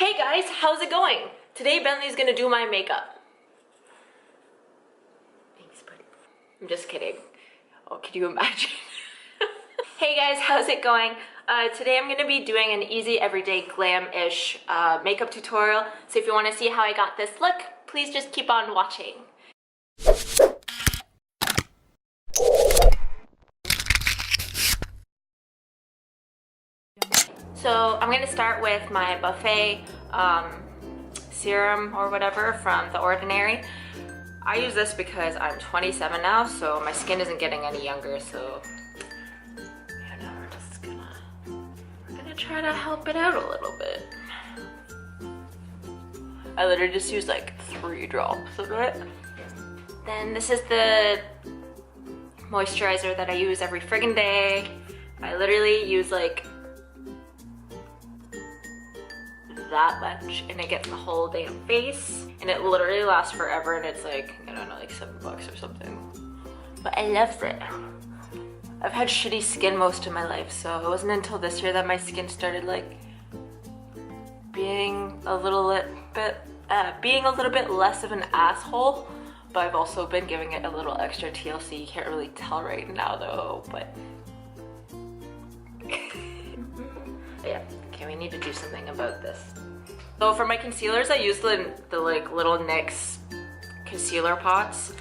Hey guys, how's it going? Today Bentley's gonna do my makeup. Thanks, buddy. I'm just kidding. Oh, can you imagine? Hey guys, how's it going? Today I'm gonna be doing an easy, everyday, glam-ish makeup tutorial. So if you wanna see how I got this look, please just keep on watching. So I'm gonna start with my Buffet serum or whatever from The Ordinary. I use this because I'm 27 now, so my skin isn't getting any younger, so you know, we're gonna try to help it out a little bit. I literally just used like 3 drops of it. Then this is the moisturizer that I use every friggin' day. I literally use like that much and it gets the whole damn face, and it literally lasts forever, and it's like, I don't know, like $7 or something, but I love it. I've had shitty skin most of my life, so it wasn't until this year that my skin started like being a little bit less of an asshole, but I've also been giving it a little extra TLC. You can't really tell right now though, but yeah. Okay, we need to do something about this. So for my concealers, I use the like little NYX concealer pots.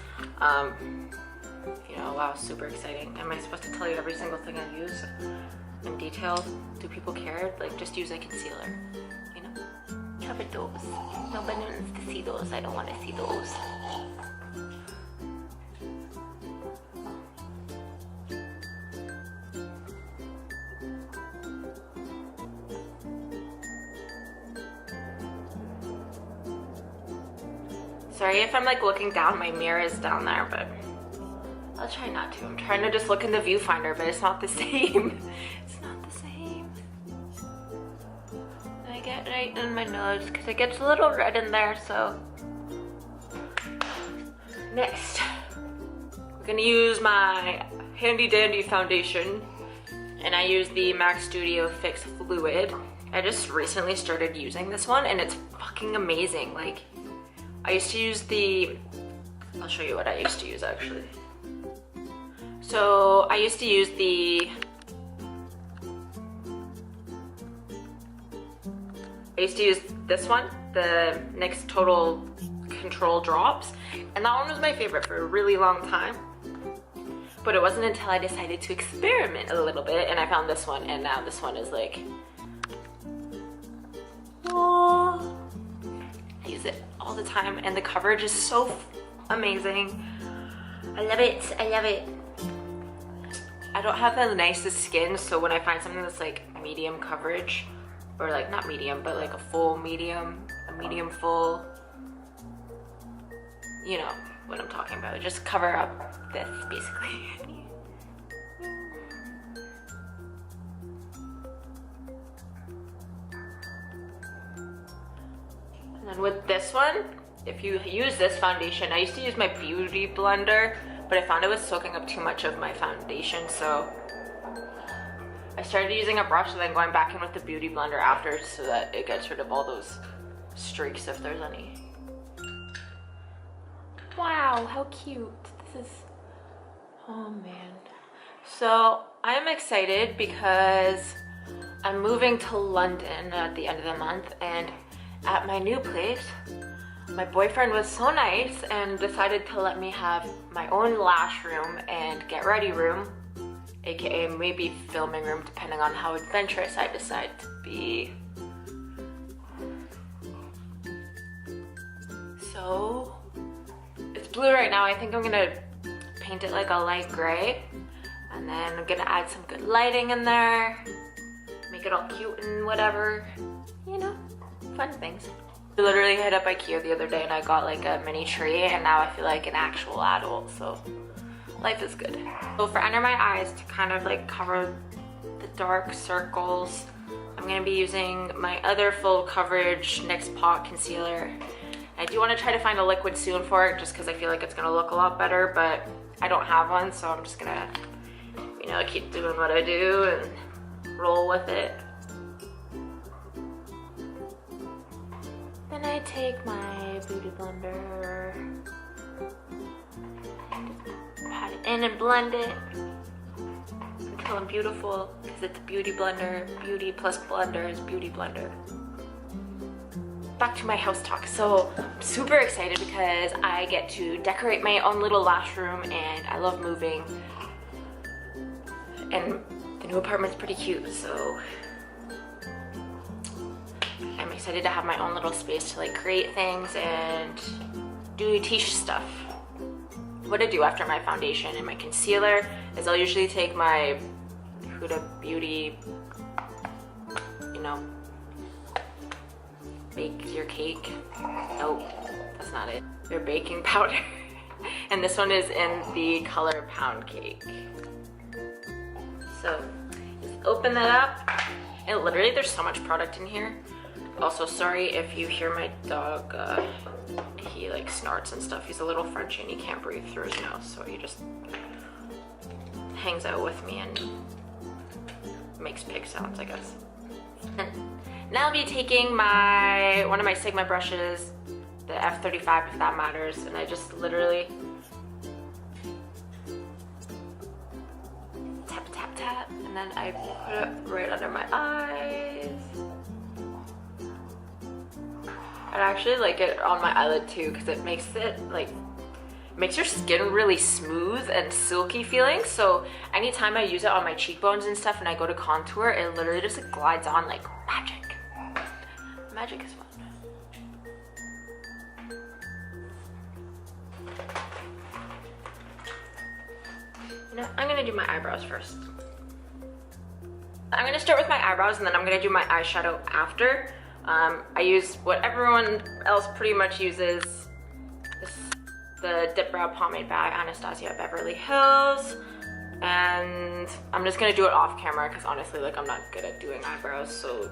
You know, wow, super exciting. Am I supposed to tell you every single thing I use in detail? Do people care? Like, just use a concealer, you know? Cover those. Nobody wants to see those. I don't want to see those. Sorry if I'm like looking down, my mirror is down there, but I'll try not to. I'm trying to just look in the viewfinder, but it's not the same. It's not the same. And I get right in my nose because it gets a little red in there, so. Next, we're gonna use my handy dandy foundation, and I use the MAC Studio Fix Fluid. I just recently started using this one and it's fucking amazing. Like, I used to use I'll show you what I used to use actually. So I used to use this one, the NYX Total Control Drops, and that one was my favorite for a really long time. But it wasn't until I decided to experiment a little bit and I found this one, and now this one is like, oh, I use it all the time, and the coverage is so amazing. I love it. I love it. I don't have the nicest skin, so when I find something that's like medium coverage, or like not medium, but like a full medium, a medium full, you know what I'm talking about. Just cover up this basically. And then with this one, if you use this foundation, I used to use my beauty blender, but I found it was soaking up too much of my foundation, so I started using a brush and then going back in with the beauty blender after so that it gets rid of all those streaks if there's any. Wow, how cute. This is, oh man. So I'm excited because I'm moving to London at the end of the month, and at my new place, my boyfriend was so nice and decided to let me have my own lash room and get ready room, aka maybe filming room, depending on how adventurous I decide to be. So it's blue right now. I think I'm gonna paint it like a light gray, and then I'm gonna add some good lighting in there, make it all cute and whatever, you know, fun things. I literally hit up IKEA the other day and I got like a mini tree, and now I feel like an actual adult, so life is good. So for under my eyes, to kind of like cover the dark circles, I'm gonna be using my other full coverage NYX Pot Concealer. I do want to try to find a liquid soon for it, just because I feel like it's gonna look a lot better, but I don't have one, so I'm just gonna, you know, keep doing what I do and roll with it. then I take my beauty blender and pat it in and blend it until I'm beautiful, because it's a beauty blender. Beauty plus blender is beauty blender. Back to my house talk. So I'm super excited because I get to decorate my own little lash room, and I love moving. And the new apartment's pretty cute, so I'm excited to have my own little space to like create things and do Tish stuff. What I do after my foundation and my concealer is I'll usually take my Huda Beauty, you know, bake your cake. Nope, that's not it. Their baking powder. And this one is in the color Pound Cake. So just open that up. And literally there's so much product in here. Also, sorry if you hear my dog, he like snorts and stuff. He's a little Frenchie and he can't breathe through his nose, so he just hangs out with me and makes pig sounds, I guess. Now I'll be taking one of my Sigma brushes, the F35 if that matters, and I just literally tap, tap, tap, and then I put it right under my eyes. I actually like it on my eyelid too, because it makes your skin really smooth and silky feeling. So anytime I use it on my cheekbones and stuff and I go to contour, it literally just like glides on like magic. Magic is fun. You know, I'm gonna do my eyebrows first. I'm gonna start with my eyebrows and then I'm gonna do my eyeshadow after. I use what everyone else pretty much uses. This is the Dip Brow Pomade by Anastasia Beverly Hills. And I'm just gonna do it off camera because honestly, like, I'm not good at doing eyebrows, so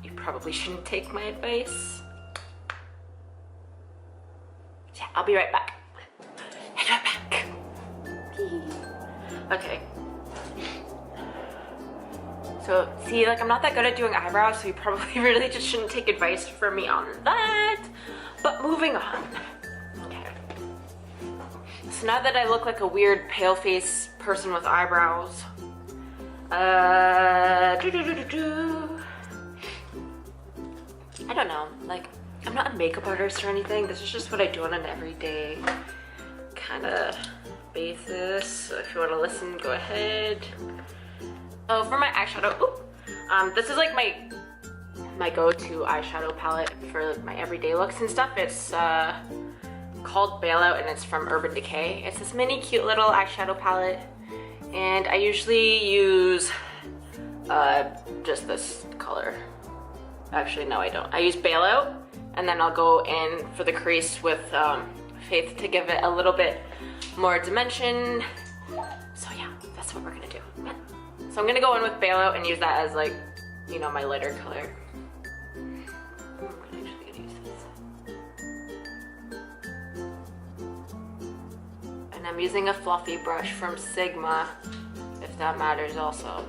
you probably shouldn't take my advice. Yeah, I'll be right back. And I'm back. Okay. So, see, like, I'm not that good at doing eyebrows, so you probably really just shouldn't take advice from me on that. But moving on. Okay. So now that I look like a weird pale face person with eyebrows, I don't know, like, I'm not a makeup artist or anything. This is just what I do on an everyday kind of basis. So if you want to listen, go ahead. So for my eyeshadow, this is like my go-to eyeshadow palette for my everyday looks and stuff. It's called Bailout and it's from Urban Decay. It's this mini cute little eyeshadow palette, and I usually use just this color. Actually, no, I don't. I use Bailout, and then I'll go in for the crease with Faith to give it a little bit more dimension. So yeah, that's what we're gonna do. So I'm gonna go in with Bailout and use that as, like, you know, my lighter color. I'm actually gonna use this. And I'm using a fluffy brush from Sigma, if that matters also.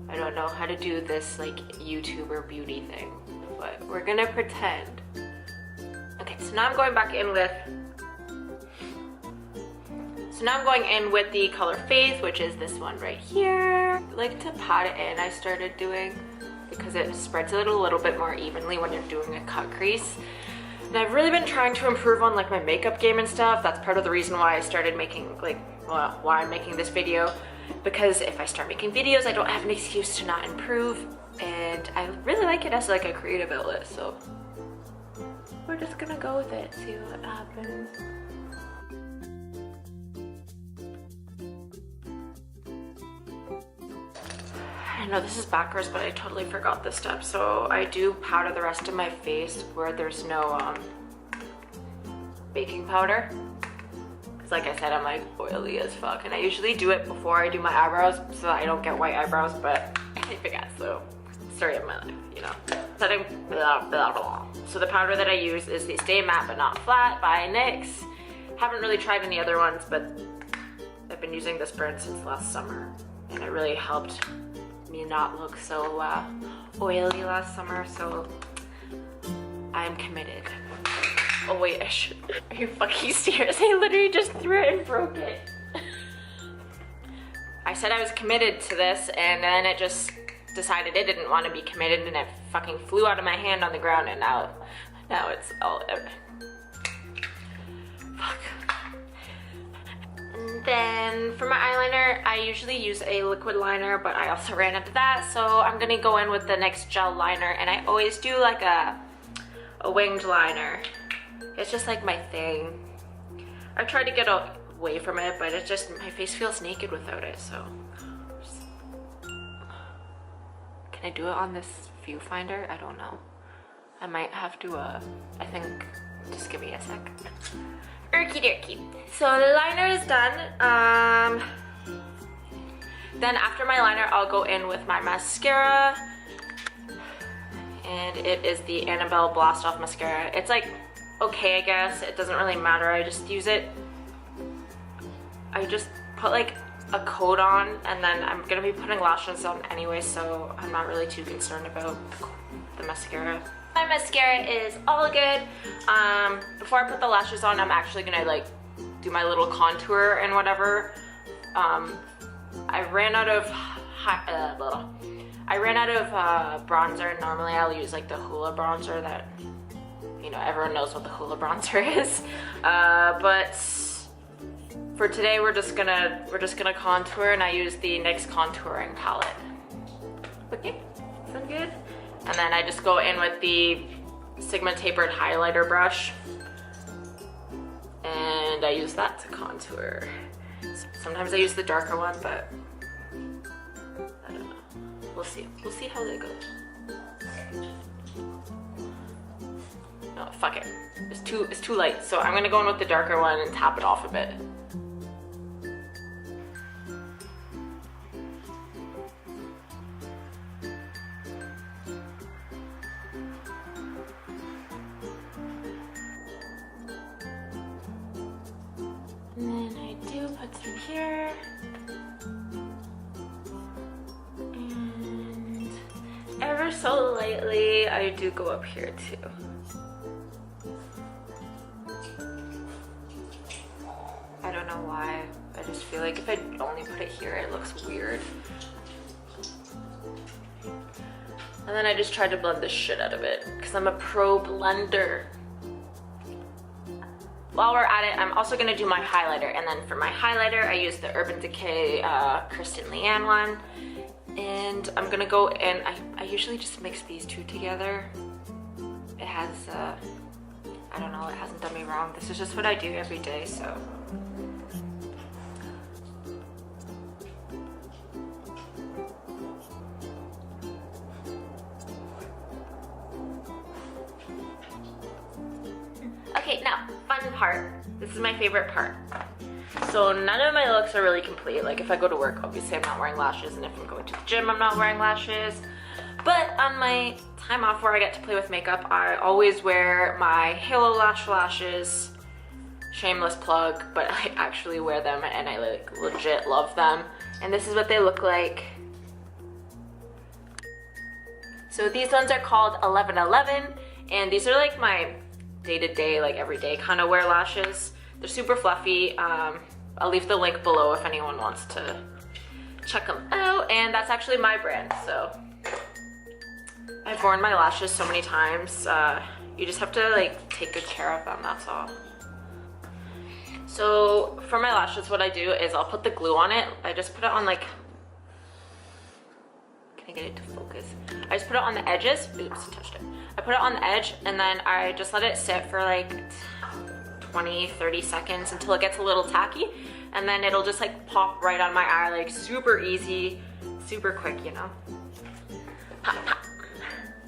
I don't know how to do this, like, YouTuber beauty thing, but we're gonna pretend. Okay, so now I'm going back in with the color Faith, which is this one right here. I like to pat it in, I started doing, because it spreads it a little bit more evenly when you're doing a cut crease. And I've really been trying to improve on, like, my makeup game and stuff. That's part of the reason why I started making, like, well, why I'm making this video. Because if I start making videos, I don't have an excuse to not improve. And I really like it as, like, a creative outlet, so we're just gonna go with it, see what happens. I know this is backwards, but I totally forgot this step. So I do powder the rest of my face where there's no baking powder. Because like I said, I'm like oily as fuck. And I usually do it before I do my eyebrows so that I don't get white eyebrows, but I forgot, so story of my life, you know. Setting blah, blah, blah. So the powder that I use is the Stay Matte But Not Flat by NYX. Haven't really tried any other ones, but I've been using this brand since last summer. And it really helped me not look so oily last summer, so I'm committed. Oh wait, are you fucking serious? I literally just threw it and broke it. I said I was committed to this, and then it just decided it didn't want to be committed, and it fucking flew out of my hand on the ground, and now it's all fuck. And then for my eyeliner, I usually use a liquid liner, but I also ran out of that, so I'm gonna go in with the NYX gel liner, and I always do like a winged liner. It's just like my thing. I tried to get away from it, but it's just, my face feels naked without it, so. Can I do it on this viewfinder? I don't know. I might have to, I think, just give me a sec. Okie dokie. So the liner is done. Then after my liner, I'll go in with my mascara. And it is the Annabelle Blast Off Mascara. It's like, okay, I guess. It doesn't really matter. I just use it. I just put like a coat on, and then I'm gonna be putting lashes on anyway, so I'm not really too concerned about the mascara. My mascara is all good. Before I put the lashes on, I'm actually gonna like do my little contour and whatever. I ran out of bronzer. Normally I'll use like the Hoola bronzer that, you know, everyone knows what the Hoola bronzer is. But for today we're just gonna contour, and I use the NYX contouring palette. Okay, sound good? And then I just go in with the Sigma tapered highlighter brush, and I use that to contour. Sometimes I use the darker one, but I don't know. We'll see. We'll see how that goes. Oh, fuck it. It's too light, so I'm gonna go in with the darker one and tap it off a bit. And then I do put some here. And ever so lightly, I do go up here too. I don't know why. I just feel like if I only put it here, it looks weird. And then I just tried to blend the shit out of it, because I'm a pro blender. While we're at it, I'm also gonna do my highlighter, and then for my highlighter, I use the Urban Decay Kristen Leanne one, and I'm gonna go in. I usually just mix these two together. It has, I don't know, it hasn't done me wrong. This is just what I do every day, so. Okay, now, fun part. This is my favorite part. So none of my looks are really complete. Like if I go to work, obviously I'm not wearing lashes, and if I'm going to the gym, I'm not wearing lashes. But on my time off where I get to play with makeup, I always wear my Halo Lash lashes. Shameless plug, but I actually wear them, and I like legit love them. And this is what they look like. So these ones are called 1111, and these are like my day-to-day, like everyday kind of wear lashes. They're super fluffy. I'll leave the link below if anyone wants to check them out, and that's actually my brand. So I've worn my lashes so many times. You just have to like take good care of them, that's all. So for my lashes, what I do is I'll put the glue on it. I just put it on like, can I get it to focus? I just put it on the edges. Oops, touched it. I put it on the edge, and then I just let it sit for like 20-30 seconds until it gets a little tacky, and then it'll just like pop right on my eye, like super easy, super quick, you know. Pop, pop.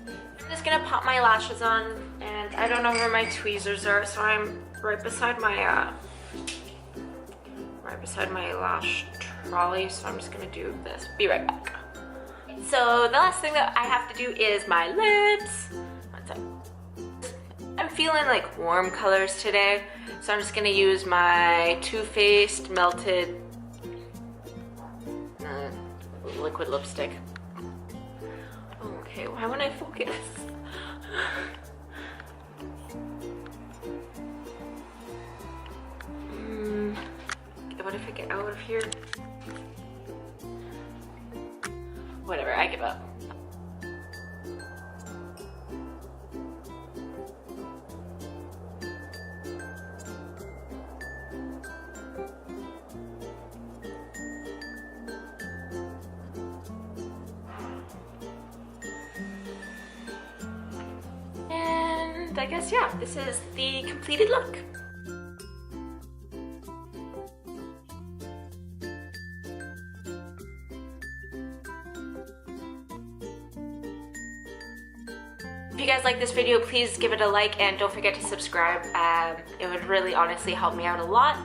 I'm just gonna pop my lashes on, and I don't know where my tweezers are, so I'm right beside my lash trolley, so I'm just gonna do this. Be right back. So the last thing that I have to do is my lips. I'm feeling like warm colors today, so I'm just gonna use my Too Faced Melted liquid lipstick. Okay, why won't I focus? out of here. Whatever, I give up. And I guess, yeah, this is the completed look. If you guys like this video, please give it a like and don't forget to subscribe. It would really honestly help me out a lot.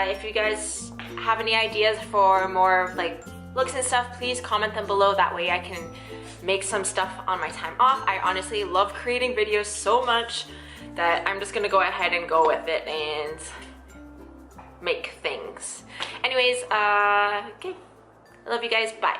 If you guys have any ideas for more like looks and stuff, please comment them below. That way I can make some stuff on my time off. I honestly love creating videos so much that I'm just gonna go ahead and go with it and make things. Anyways, okay. I love you guys. Bye.